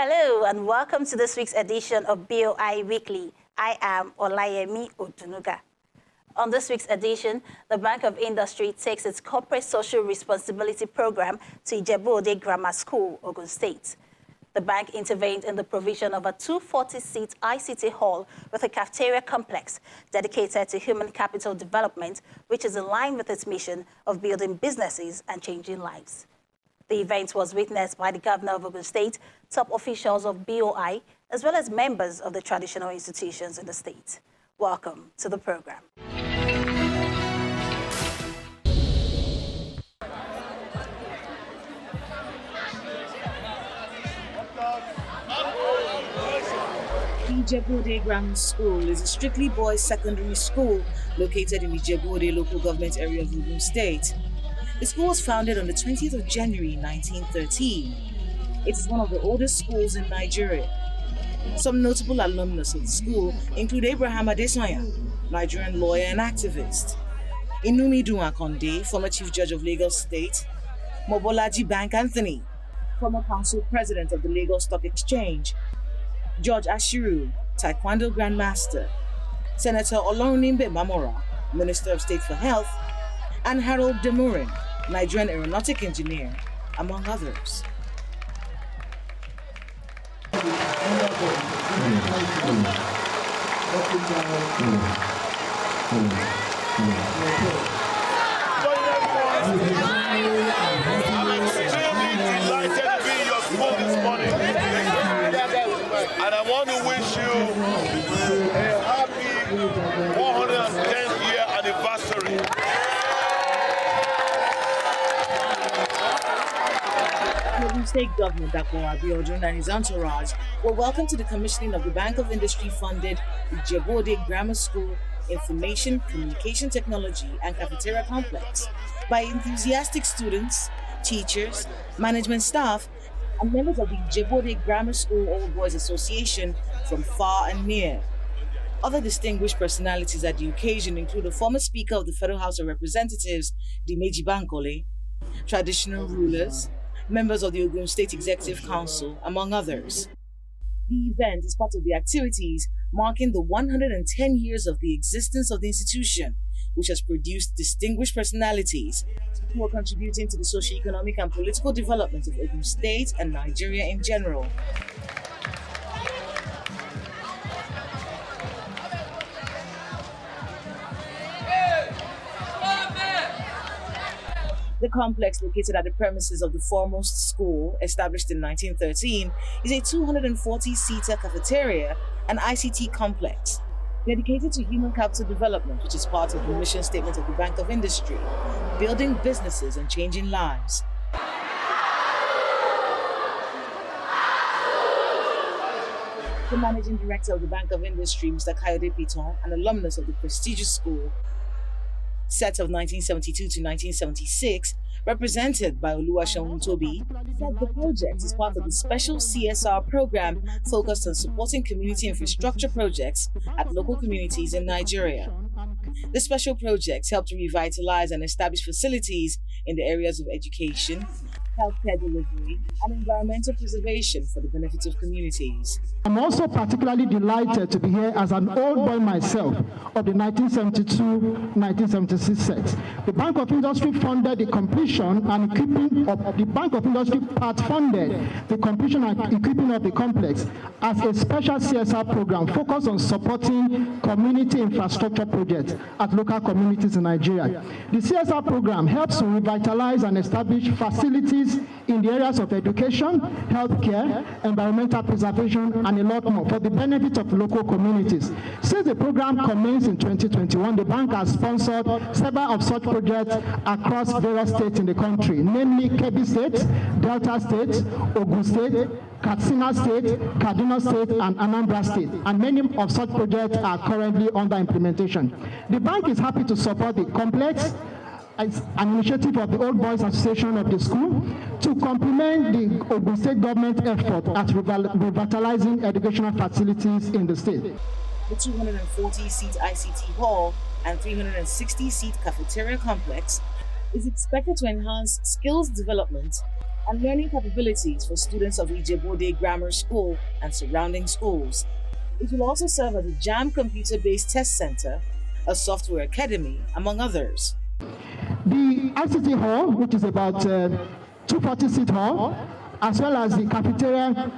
Hello and welcome to this week's edition of BOI Weekly. I am Olayemi Odunuga. On this week's edition, the Bank of Industry takes its corporate social responsibility program to Ijebu-Ode Grammar School, Ogun State. The bank intervened in the provision of a 240-seat ICT hall with a cafeteria complex dedicated to human capital development, which is in line with its mission of building businesses and changing lives. The event was witnessed by the Governor of Ogun State, top officials of BOI, as well as members of the traditional institutions in the state. Welcome to the program. Ijebu-Ode Grammar School is a strictly boys' secondary school located in Ijebu-Ode local government area of Ogun State. The school was founded on the 20th of January 1913. It is one of the oldest schools in Nigeria. Some notable alumnus of the school include Abraham Adesanya, Nigerian lawyer and activist; Inumidun Akonde, former Chief Judge of Lagos State; Mobolaji Bank Anthony, former Council President of the Lagos Stock Exchange; George Ashiru, Taekwondo Grandmaster; Senator Olorunimbe Mamora, Minister of State for Health; and Harold Demurin, Nigerian aeronautic engineer, among others. And I want to wish you a happy 110th year anniversary. The State Governor, Ijebu-Ode and his entourage were welcome to the commissioning of the Bank of Industry-funded Ijebu-Ode Grammar School Information, Communication Technology and Cafeteria Complex by enthusiastic students, teachers, management staff, and members of the Ijebu-Ode Grammar School Old Boys Association from far and near. Other distinguished personalities at the occasion include the former Speaker of the Federal House of Representatives, Dimeji Bankole, traditional rulers, members of the Ogun State Executive Council, among others. The event is part of the activities marking the 110 years of the existence of the institution, which has produced distinguished personalities who are contributing to the socio-economic and political development of Ogun State and Nigeria in general. The complex, located at the premises of the foremost school, established in 1913, is a 240-seater cafeteria and ICT complex dedicated to human capital development, which is part of the mission statement of the Bank of Industry, building businesses and changing lives. The managing director of the Bank of Industry, Mr. Kayode Piton, an alumnus of the prestigious school, set of 1972 to 1976, represented by Oluwaseun Tobi, said the project is part of the special CSR program focused on supporting community infrastructure projects at local communities in Nigeria. The special projects help to revitalize and establish facilities in the areas of education, healthcare delivery, and environmental preservation for the benefit of communities. I'm also particularly delighted to be here as an old boy myself of the 1972-1976 set. The Bank of Industry funded the completion and equipping of the Bank of Industry part funded the completion and equipping of the complex as a special CSR program focused on supporting community infrastructure projects at local communities in Nigeria. The CSR program helps to revitalize and establish facilities in the areas of education, healthcare, environmental preservation, and a lot more for the benefit of local communities. Since the program commenced in 2021, the bank has sponsored several of such projects across various states in the country, namely Kebbi State, Delta State, Ogun State, Katsina State, Kaduna State, and Anambra State, and many of such projects are currently under implementation. The bank is happy to support the complex as an initiative of the Old Boys Association of the school to complement the Ogun State government effort at revitalizing educational facilities in the state. The 240-seat ICT hall and 360-seat cafeteria complex is expected to enhance skills development and learning capabilities for students of Ijebu-Ode Grammar School and surrounding schools. It will also serve as a JAM computer-based test center, a software academy, among others. The ICT hall, which is about 240-seat hall, as well as the cafeteria,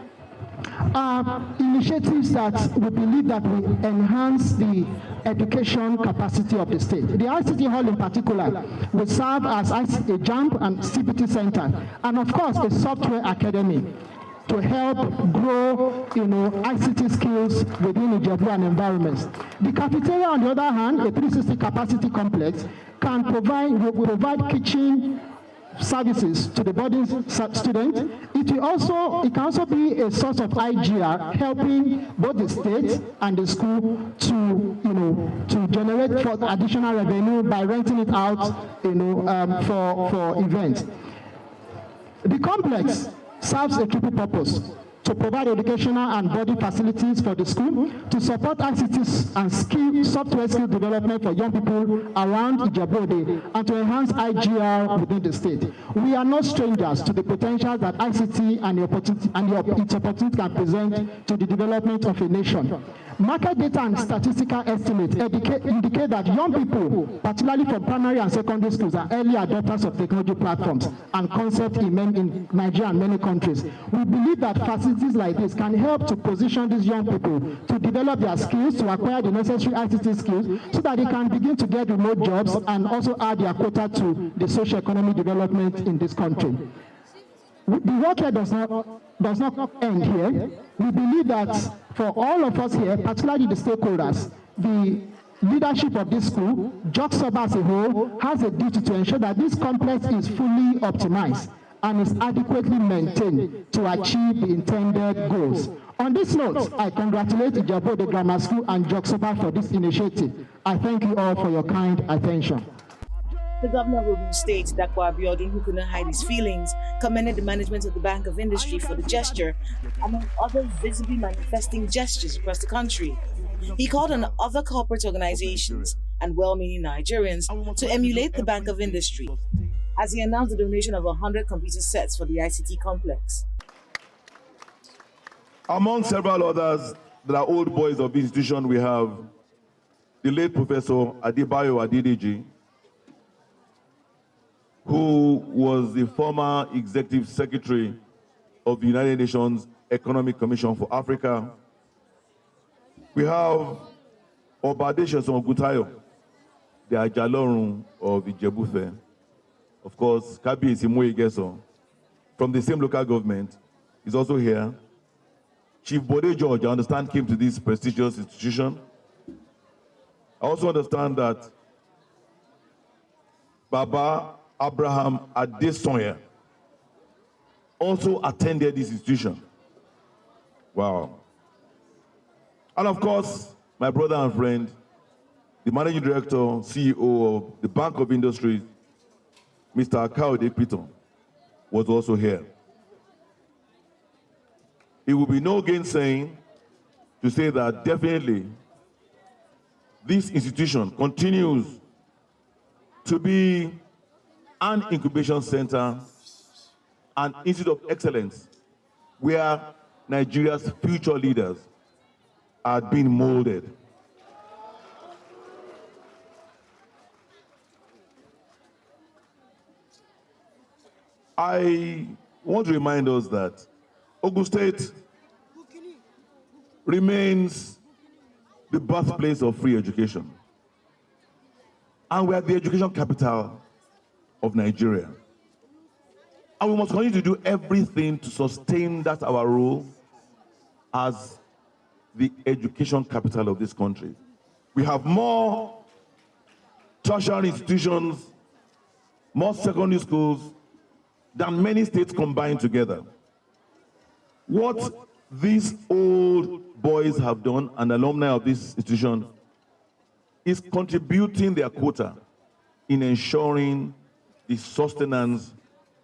are initiatives that we believe that will enhance the education capacity of the state. The ICT hall in particular will serve as a JAMP and CPT center, and of course a software academy to help grow, ICT skills within Ijebu and environments. The cafeteria, on the other hand, a 360 capacity complex, will provide kitchen services to the boarding students. It can also be a source of IGR, helping both the state and the school to generate additional revenue by renting it out, for events. The complex serves a triple purpose: to provide educational and body facilities for the school, to support ICT and software skill development for young people around Ijebu-Ode, and to enhance IGR within the state. We are not strangers to the potential that ICT and its opportunity can present to the development of a nation. Market data and statistical estimates indicate that young people, particularly from primary and secondary schools, are early adopters of technology platforms and concepts in Nigeria and many countries. We believe that facilities like this can help to position these young people to develop their skills, to acquire the necessary ICT skills, so that they can begin to get remote jobs and also add their quota to the socio-economic development in this country. The work here does not end here. We believe that for all of us here, particularly the stakeholders, the leadership of this school, JOXOB as a whole, has a duty to ensure that this complex is fully optimized and is adequately maintained to achieve the intended goals. On this note, I congratulate Ijebu-Ode Grammar School and JOXOB for this initiative. I thank you all for your kind attention. The governor of Ogun State, Dapo Abiodun, who couldn't hide his feelings, commended the management of the Bank of Industry for the gesture, among other visibly manifesting gestures across the country. He called on other corporate organizations and well-meaning Nigerians to emulate the Bank of Industry, as he announced the donation of 100 computer sets for the ICT complex. Among several others that are old boys of the institution, we have the late Professor Adebayo Adedeji, who was the former executive secretary of the United Nations Economic Commission for Africa. We have Obadesha Gutayo, the Ajalorun of Ijebu-Ode. Of course, Kabi Isimuye Geso, from the same local government, is also here. Chief Bode George, I understand, came to this prestigious institution. I also understand that Baba Abraham Adesonya also attended this institution. Wow. And of course, my brother and friend, the managing director, CEO of the Bank of Industry, Mr. Ijebu-Ode Piton, was also here. It will be no gainsaying to say that definitely this institution continues to be an incubation center, an institute of excellence, where Nigeria's future leaders are being molded. I want to remind us that Ogun State remains the birthplace of free education. And we are the education capital of Nigeria. And we must continue to do everything to sustain that our role as the education capital of this country. We have more tertiary institutions, more secondary schools than many states combined together. What these old boys have done, and alumni of this institution, is contributing their quota in ensuring the sustenance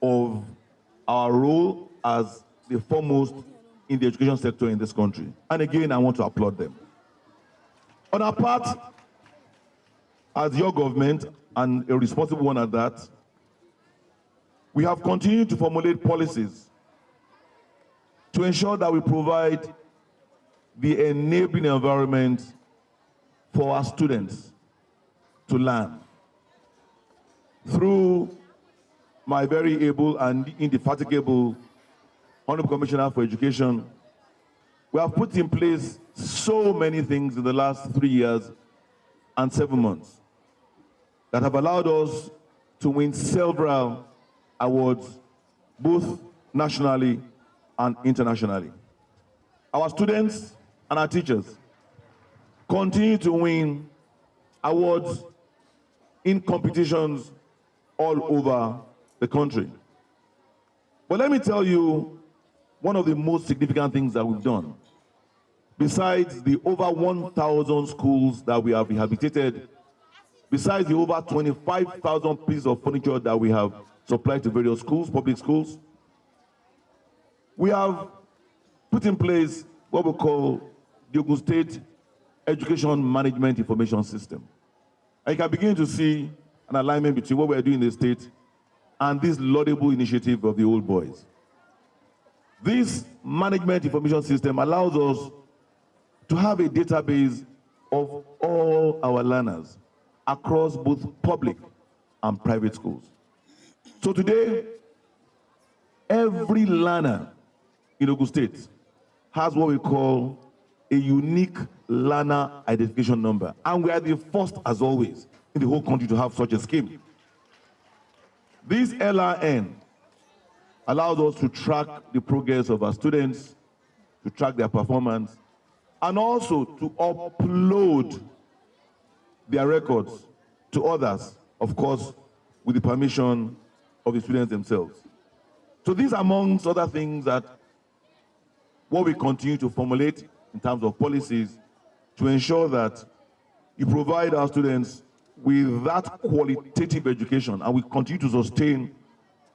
of our role as the foremost in the education sector in this country. And again, I want to applaud them. On our part, as your government, and a responsible one at that, We have continued to formulate policies to ensure that we provide the enabling environment for our students to learn. Through my very able and indefatigable Honorable Commissioner for Education, we have put in place so many things in the last 3 years and 7 months that have allowed us to win several awards, both nationally and internationally. Our students and our teachers continue to win awards in competitions all over the country. But let me tell you one of the most significant things that we've done. Besides the over 1,000 schools that we have rehabilitated, besides the over 25,000 pieces of furniture that we have supplied to various schools, public schools, we have put in place what we call the Ogun State Education Management Information System. And you can begin to see an alignment between what we are doing in the state and this laudable initiative of the old boys. This management information system allows us to have a database of all our learners across both public and private schools. So today, every learner in Ogun State has what we call a unique learner identification number. And we are the first, as always, in the whole country to have such a scheme. This LRN allows us to track the progress of our students, to track their performance, and also to upload their records to others, of course, with the permission of the students themselves. So these are amongst other things that what we continue to formulate in terms of policies to ensure that you provide our students with that qualitative education, and we continue to sustain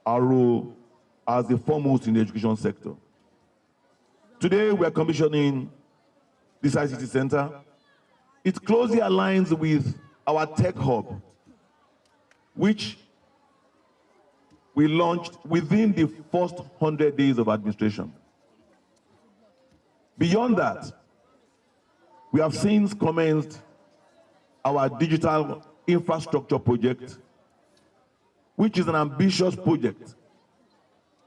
our role as the foremost in the education sector. Today, we are commissioning this ICT center. It closely aligns with our tech hub, which we launched within the first 100 days of administration. Beyond that, we have since commenced our digital infrastructure project, which is an ambitious project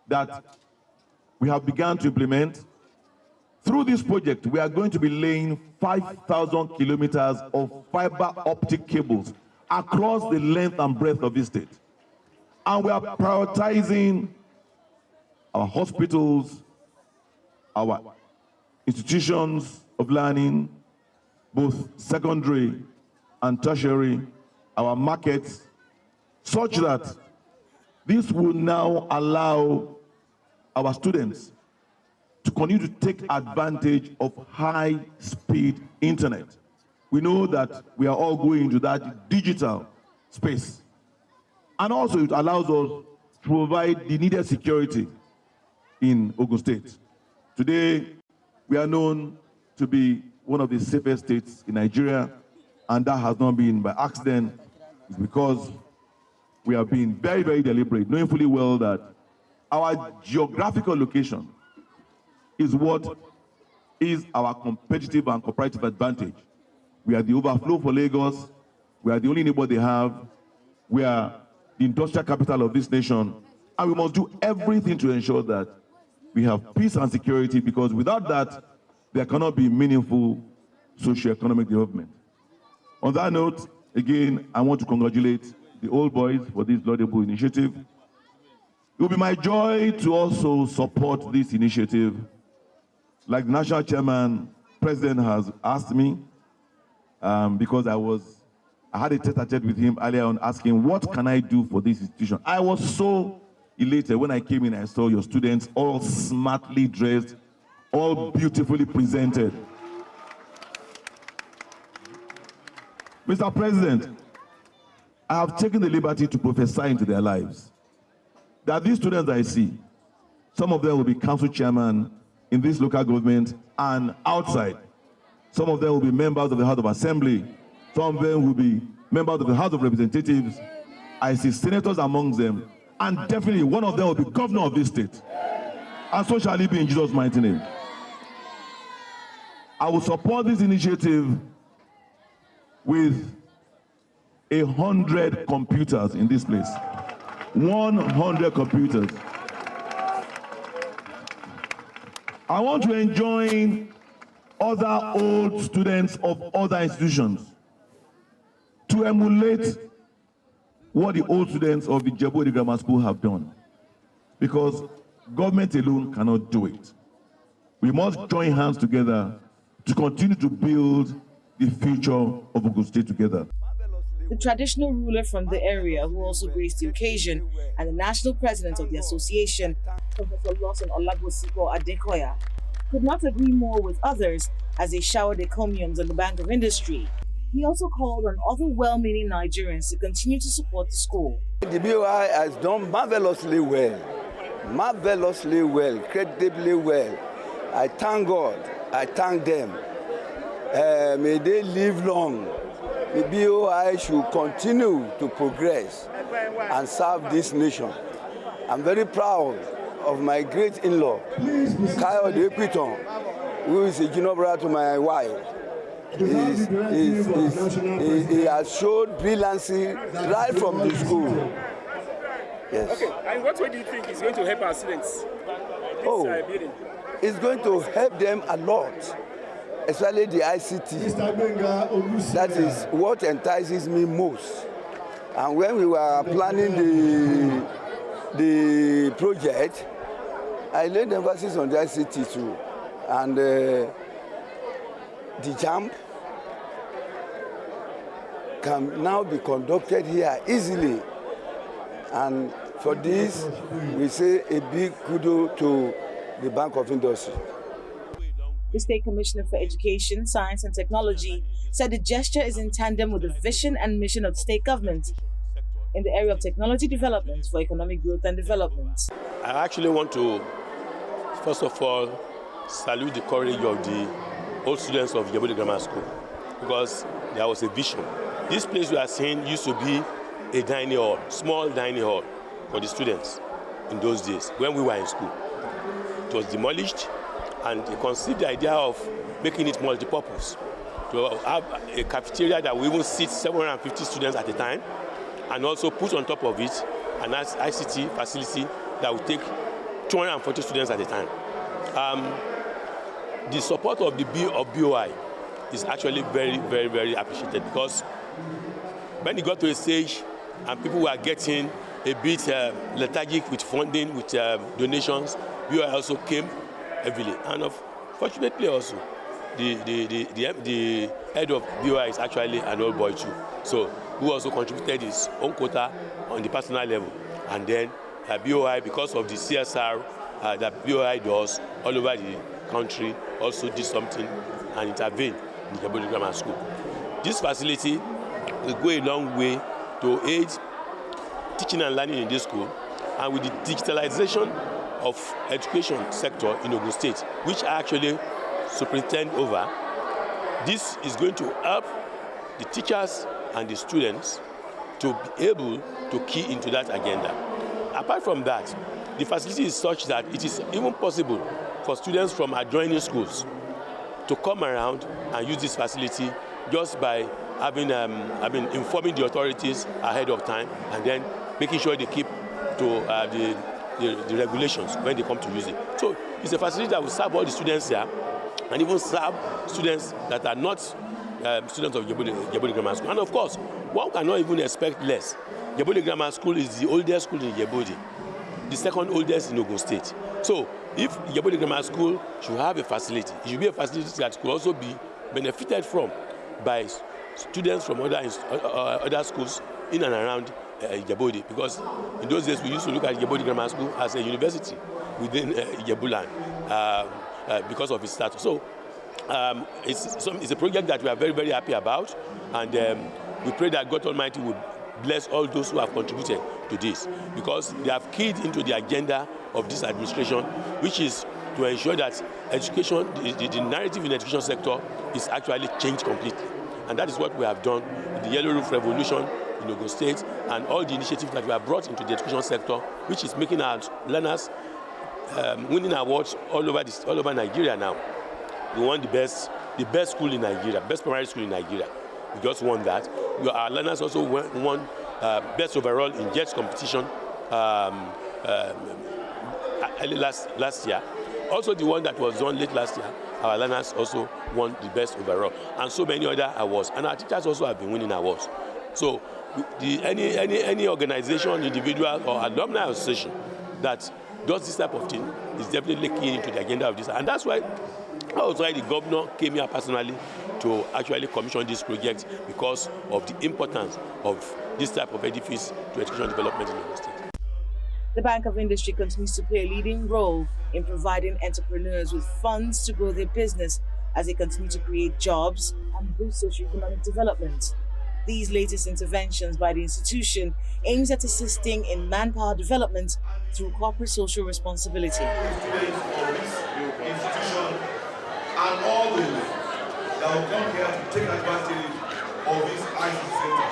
that we have begun to implement. Through this project, we are going to be laying 5,000 kilometers of fiber optic cables across the length and breadth of this state. And we are prioritizing our hospitals, our institutions of learning, both secondary and tertiary, our markets, such that this will now allow our students to continue to take advantage of high-speed internet. We know that we are all going into that digital space. And also it allows us to provide the needed security in Ogun State. Today, we are known to be one of the safest states in Nigeria, and that has not been by accident. It's because we have been very, very deliberate, knowing fully well that our geographical location is what is our competitive and comparative advantage. We are the overflow for Lagos. We are the only neighbor they have. We are the industrial capital of this nation. And we must do everything to ensure that we have peace and security, because without that, there cannot be meaningful socio-economic development. On that note, again, I want to congratulate the old boys for this laudable initiative. It will be my joy to also support this initiative. Like the national chairman, president has asked me, because I had a tete-a-tete with him earlier on, asking, what can I do for this institution? I was so elated when I came in, I saw your students all smartly dressed, all beautifully presented. Mr. President, I have taken the liberty to prophesy into their lives that these students I see, some of them will be council chairman in this local government and outside. Some of them will be members of the House of Assembly. Some of them will be members of the House of Representatives. I see senators amongst them. and definitely one of them will be governor of this state. And so shall it be in Jesus' mighty name. I will support this initiative with 100 computers in this place. 100 computers. I want to enjoin other old students of other institutions to emulate what the old students of the Ijebu-Ode Grammar School have done, because government alone cannot do it. We must join hands together to continue to build the future of Ogun State together. The traditional ruler from the area, who also graced the occasion, and the national president of the association, Professor Lawson Olagbosiko Adekoya, could not agree more with others as they showered encomiums on the Bank of Industry. He also called on other well-meaning Nigerians to continue to support the school. The BOI has done marvelously well, credibly well. I thank God, I thank them. May they live long. The BOI should continue to progress and serve this nation. I'm very proud of my great in-law, Kayode Equiton, who is a junior brother to my wife. He has showed brilliancy right from the school. Yes. Okay, and what way do you think is going to help our students? Building? It's going to help them a lot, especially the ICT. That is what entices me most. And when we were planning the project, I laid emphasis on the ICT too. And the JAMB can now be conducted here easily. And for this, we say a big kudos to the Bank of Industry. The State Commissioner for Education, Science and Technology said the gesture is in tandem with the vision and mission of the state government in the area of technology development for economic growth and development. I actually want to, first of all, salute the courage of the old students of Ijebu-Ode Grammar School, because there was a vision. This place we are seeing used to be a dining hall, small dining hall for the students in those days when we were in school. It was demolished, and they conceived the idea of making it multi-purpose, to have a cafeteria that will even seat 750 students at a time, and also put on top of it an ICT facility that will take 240 students at a time. The support of the BOI is actually very, very, very appreciated, because when it got to a stage and people were getting a bit lethargic with funding, with donations, BOI also came heavily. And fortunately also, the head of BOI is actually an old boy too, so who also contributed his own quota on the personal level. And then BOI, because of the CSR that BOI does all over the country, also did something and intervened in the Ijebu-Ode Grammar School. This facility will go a long way to aid teaching and learning in this school, and with the digitalization of education sector in Ogun State, which I actually superintend over, this is going to help the teachers and the students to be able to key into that agenda. Apart from that, the facility is such that it is even possible for students from adjoining schools to come around and use this facility just by having, informing the authorities ahead of time, and then making sure they keep to the regulations when they come to use it. So it's a facility that will serve all the students here, and even serve students that are not students of Ijebu-Ode Grammar School. And of course, one cannot even expect less. Ijebu-Ode Grammar School is the oldest school in Ijebu-Ode, the second oldest in Ogun State. So if Ijebu-Ode Grammar School should have a facility, it should be a facility that could also be benefited from by students from other schools in and around Ijebu-Ode, because in those days we used to look at Ijebu-Ode Grammar School as a university within Ijebu-land because of its status. So it's a project that we are very, very happy about, and we pray that God Almighty will bless all those who have contributed to this, because they have keyed into the agenda of this administration, which is to ensure that education, the narrative in the education sector is actually changed completely. And that is what we have done with the Yellow Roof Revolution, in Ogun State, and all the initiatives that we have brought into the education sector, which is making our learners winning awards all over Nigeria now. We won the best school in Nigeria, best primary school in Nigeria. We just won that. Our learners also won best overall in JETS competition last year. Also the one that was done late last year, our learners also won the best overall, and so many other awards. And our teachers also have been winning awards. So any organization, individual, or alumni association that does this type of thing is definitely key into the agenda of this. And that's why the governor came here personally to actually commission this project, because of the importance of this type of edifice to education development in the state. The Bank of Industry continues to play a leading role in providing entrepreneurs with funds to grow their business as they continue to create jobs and boost socioeconomic development. These latest interventions by the institution aims at assisting in manpower development through corporate social responsibility. Students of this institution and all those that will come here to take advantage of this ICT center.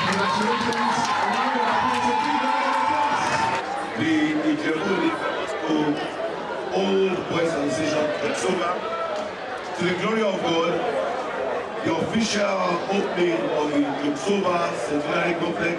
Congratulations. The Ijebu-Ode School Old Boys Association takes over, to the glory of God, the official opening of the Ijebu-Ode Centenary Complex.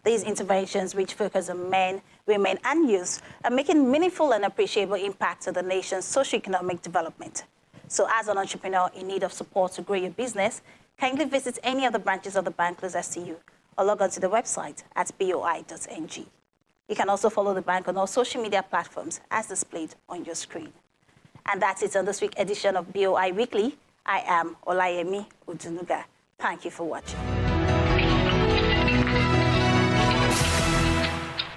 These interventions, which focus on men, women, and youth, are making meaningful and appreciable impact to the nation's socioeconomic development. So as an entrepreneur in need of support to grow your business, kindly visit any of the branches of the bank closest to you, or log on to the website at boi.ng. You can also follow the bank on all social media platforms as displayed on your screen. And that's it on this week's edition of BOI Weekly. I am Olayemi Odunuga. Thank you for watching.